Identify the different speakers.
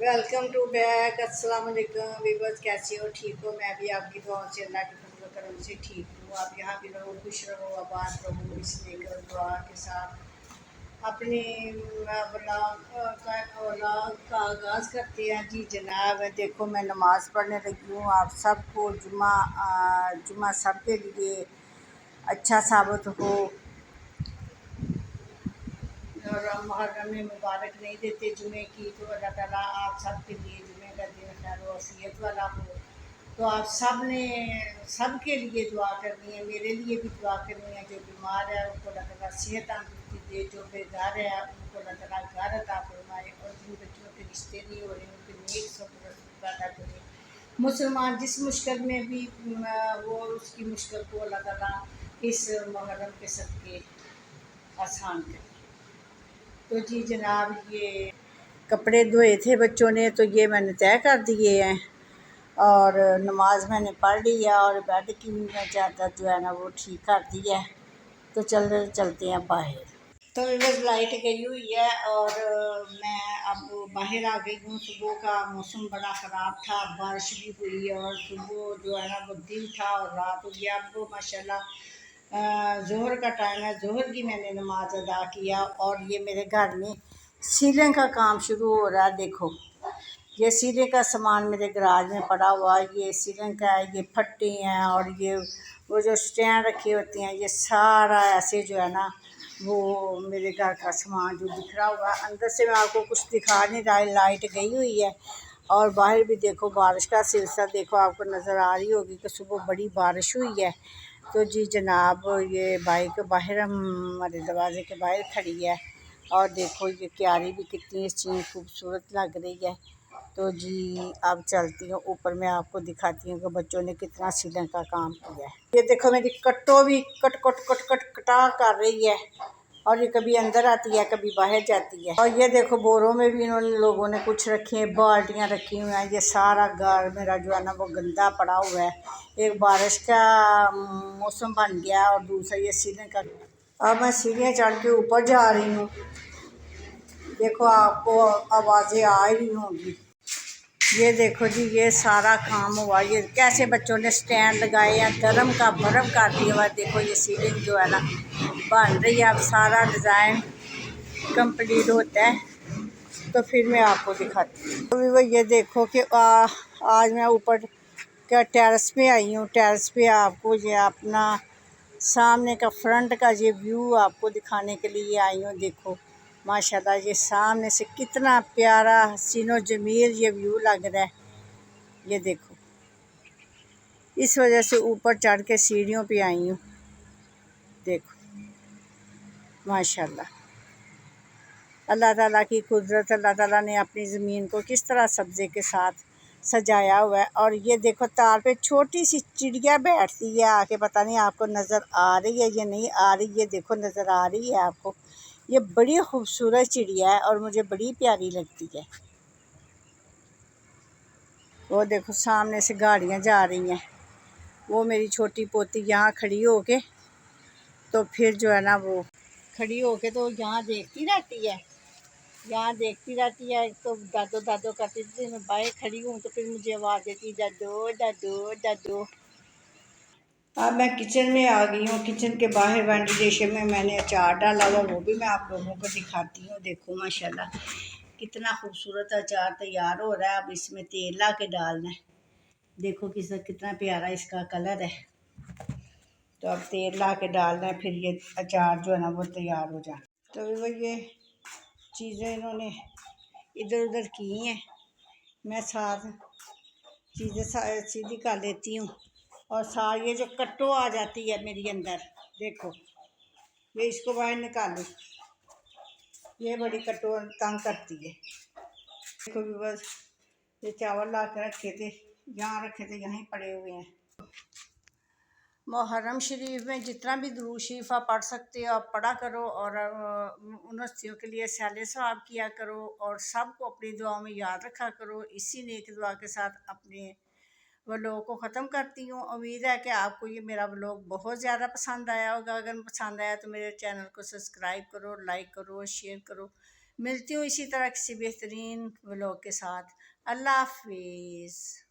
Speaker 1: Welcome to back. अस्सलाम वालेकुम viewers, कैसे हो? ठीक हो? मैं भी आपकी दुआओं से अल्लाह के फजल करम से ठीक हूँ। आप यहाँ भी रहो, खुश रहो, आबाद रहो, इस लेकर दुआ के साथ अपने व्लॉग का आगाज़ करते हैं। जी जनाब, देखो मैं नमाज़ पढ़ने लगी हूँ। आप सबको जुमा सब के लिए अच्छा साबित हो और मुहर्रम में मुबारक नहीं देते जुमे की, तो अल्लाह ताला आप सब के लिए जुमे का दिन खैर वसीयत वाला हो। तो आप सब ने सब के लिए दुआ करनी है, मेरे लिए भी दुआ करनी है। जो बीमार है उनको अल्लाह ताला सेहत तंदुरुस्ती दे, जो बेघर है उनको अल्लाह ताला घर अता फरमाए, और जिन बच्चों के रिश्ते नहीं हो रहे उनके नेक सब पैदा करें। मुसलमान जिस मुश्किल में भी वो उसकी मुश्किल को अल्लाह ताला इस मुहर्रम के सदके आसान करे। तो जी जनाब, ये कपड़े धोए थे बच्चों ने, तो ये मैंने तय कर दिए हैं और नमाज मैंने पढ़ ली है और बेड की भी मैं चादर जो है ना वो ठीक कर दी है। तो चलते हैं बाहर। तो बस लाइट गई हुई है और मैं अब बाहर आ गई हूँ। सुबह का मौसम बड़ा ख़राब था, बारिश भी हुई और सुबह जो है ना वो दिन था और रात हो गया। अब माशाल्लाह ज़ोहर का टाइम है, ज़ोहर की मैंने नमाज अदा किया और ये मेरे घर में सीलिंग का काम शुरू हो रहा है। देखो ये सीलिंग का सामान मेरे गराज में पड़ा हुआ है। ये सीलिंग का है, ये फट्टी हैं और ये वो जो स्टैंड रखी होती हैं, ये सारा ऐसे जो है ना वो मेरे घर का सामान जो बिखरा हुआ है। अंदर से मैं आपको कुछ दिखा नहीं रहा, लाइट गई हुई है और बाहर भी देखो बारिश का सिलसिला देखो, आपको नज़र आ रही होगी कि सुबह बड़ी बारिश हुई है। तो जी जनाब, ये बाइक बाहर हमारे दरवाजे के बाहर खड़ी है और देखो ये क्यारी भी कितनी अच्छी खूबसूरत लग रही है। तो जी अब चलती हूँ ऊपर, मैं आपको दिखाती हूँ कि बच्चों ने कितना सीलन का काम किया है। ये देखो मेरी कट्टो भी कट कट कट कट कटा कर रही है और ये कभी अंदर आती है कभी बाहर जाती है। और ये देखो बोरों में भी इन्होंने लोगों ने कुछ रखी है, बाल्टियाँ रखी हुई हैं। ये सारा घर मेरा जो है ना वो गंदा पड़ा हुआ है। एक बारिश का मौसम बन गया और दूसरा ये सीलन का। अब मैं सीढ़ियाँ चढ़ के ऊपर जा रही हूँ। देखो आपको आवाज़ें आ रही होंगी। ये देखो जी, ये सारा काम हुआ। ये कैसे बच्चों ने स्टैंड लगाए हैं, धर्म का भरम कर दिया हुआ। देखो ये सीलिंग जो है ना बन रही है। अब सारा डिज़ाइन कंप्लीट होता है तो फिर मैं आपको दिखाती हूँ। तो वो ये देखो कि आज मैं ऊपर क्या टेरेस पे आई हूँ। टेरेस पे आपको ये अपना सामने का फ्रंट का ये व्यू आपको दिखाने के लिए आई हूँ। देखो माशाल्लाह ये सामने से कितना प्यारा हसीनो जमील ये व्यू लग रहा है। ये देखो इस वजह से ऊपर चढ़ के सीढ़ियों पे आई हूँ। देखो माशाल्लाह अल्लाह ताला की कुदरत, अल्लाह ताला ने अपनी ज़मीन को किस तरह सब्ज़े के साथ सजाया हुआ है। और ये देखो तार पे छोटी सी चिड़िया बैठती है आके, पता नहीं आपको नज़र आ रही है या नहीं आ रही है। देखो नज़र आ रही है आपको, ये बड़ी खूबसूरत चिड़िया है और मुझे बड़ी प्यारी लगती है। वो देखो सामने से गाड़ियाँ जा रही हैं। वो मेरी छोटी पोती यहाँ खड़ी होके तो फिर जो है ना वो खड़ी होके तो यहाँ देखती रहती है, यहाँ देखती रहती है। तो दादो दादो करती थी, मैं बाहर खड़ी हूँ तो फिर मुझे आवाज़ देती दादो दादो दादो। अब मैं किचन में आ गई हूँ। किचन के बाहर वेंटिलेशन में मैंने अचार डाला हुआ, वो भी मैं आप लोगों को दिखाती हूँ। देखो माशाल्लाह कितना खूबसूरत अचार तैयार हो रहा है। अब इसमें तेल ला के डालना है। देखो कितना प्यारा इसका कलर है। तो अब तेल ला के डालना है, फिर ये अचार जो है ना वो तैयार हो जाए। तो वो ये चीज़ें इन्होंने इधर उधर की हैं, मैं साथ चीज़ें सीधी कर लेती हूँ। और साथ ये जो कट्टो आ जाती है मेरी अंदर, देखो ये इसको बाहर निकालूँ, ये बड़ी कट्टो तंग करती है। देखो भी बस ये चावल ला के रखे थे, यहाँ रखे थे, यहीं पड़े हुए हैं। मुहर्रम शरीफ में जितना भी दुरूद शरीफा पढ़ सकते हो आप पढ़ा करो और उन हस्तियों के लिए सैले सवाब किया करो और सबको अपनी दुआओं में याद रखा करो। इसी नेक दुआ के साथ अपने व्लॉग को ख़त्म करती हूँ। उम्मीद है कि आपको ये मेरा व्लॉग बहुत ज़्यादा पसंद आया होगा। अगर पसंद आया तो मेरे चैनल को सब्सक्राइब करो, लाइक करो, शेयर करो। मिलती हूँ इसी तरह किसी बेहतरीन व्लॉग के साथ। अल्लाह हाफिज़।